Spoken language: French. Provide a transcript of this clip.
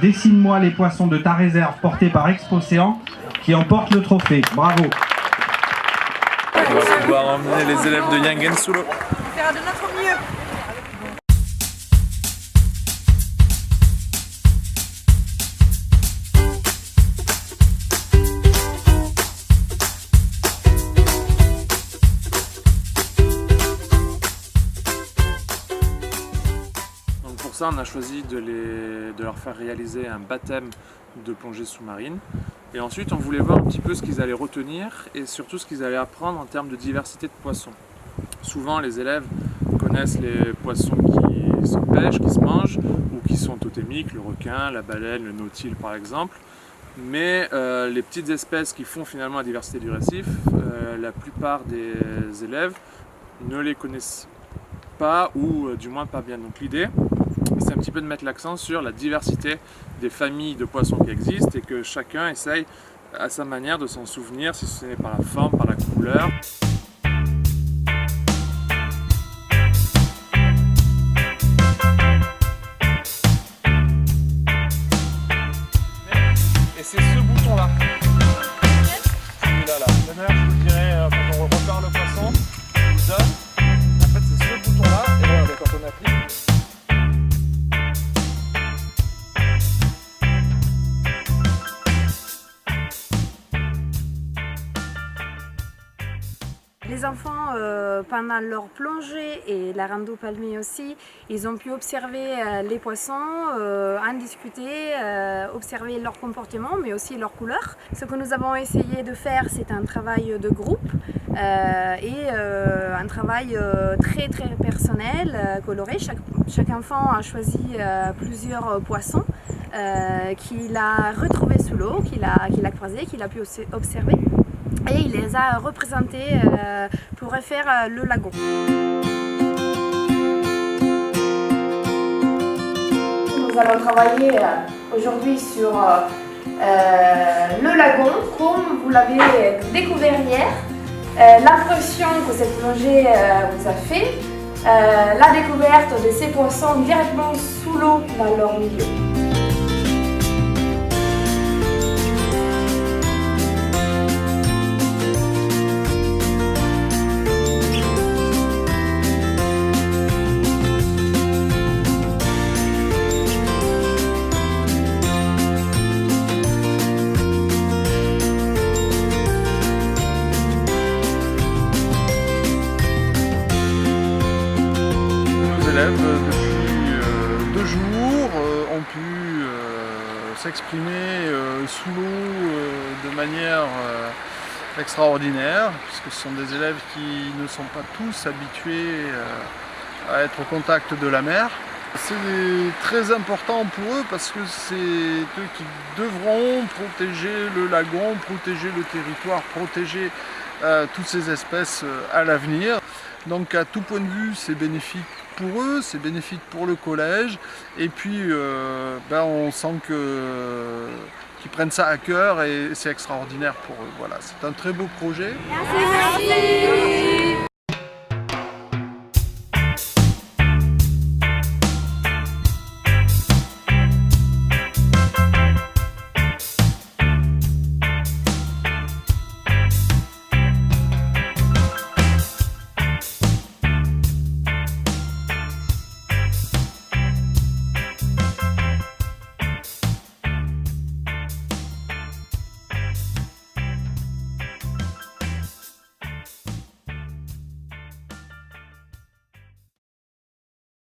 Dessine-moi les poissons de ta réserve portés par Expo-Océan qui emportent le trophée. Bravo. On va pouvoir emmener les élèves de Yangen Sulo. On fera de notre mieux. Pour ça, on a choisi de leur faire réaliser un baptême de plongée sous-marine. Et ensuite, on voulait voir un petit peu ce qu'ils allaient retenir et surtout ce qu'ils allaient apprendre en termes de diversité de poissons. Souvent, les élèves connaissent les poissons qui se pêchent, qui se mangent ou qui sont totémiques, le requin, la baleine, le nautile par exemple. Mais les petites espèces qui font finalement la diversité du récif, la plupart des élèves ne les connaissent pas ou du moins pas bien. Donc l'idée, c'est un petit peu de mettre l'accent sur la diversité des familles de poissons qui existent et que chacun essaye à sa manière de s'en souvenir, si ce n'est par la forme, par la couleur. Et c'est ce bouton-là. Celui-là, là. Je vous dirais, quand on repart le poisson, on vous donne. En fait, c'est ce bouton-là. Et voilà, quand on applique. Les enfants, pendant leur plongée et la rando palmée aussi, ils ont pu observer les poissons, en discuter, observer leur comportement, mais aussi leur couleur. Ce que nous avons essayé de faire, c'est un travail de groupe et un travail très personnel, coloré. Chaque enfant a choisi plusieurs poissons qu'il a retrouvés sous l'eau, qu'il a croisés, qu'il a pu observer. Et il les a représentés pour refaire le lagon. Nous allons travailler aujourd'hui sur le lagon, comme vous l'avez découvert hier, l'impression que cette plongée vous a fait, la découverte de ces poissons directement sous l'eau dans leur milieu. Depuis 2 jours ont pu s'exprimer sous l'eau de manière extraordinaire, puisque ce sont des élèves qui ne sont pas tous habitués à être au contact de la mer. C'est très important pour eux parce que c'est eux qui devront protéger le lagon, protéger le territoire, protéger toutes ces espèces à l'avenir. Donc à tout point de vue, c'est bénéfique pour eux, c'est bénéfique pour le collège. Et puis on sent qu'ils prennent ça à cœur et c'est extraordinaire pour eux. Voilà, c'est un très beau projet. Merci.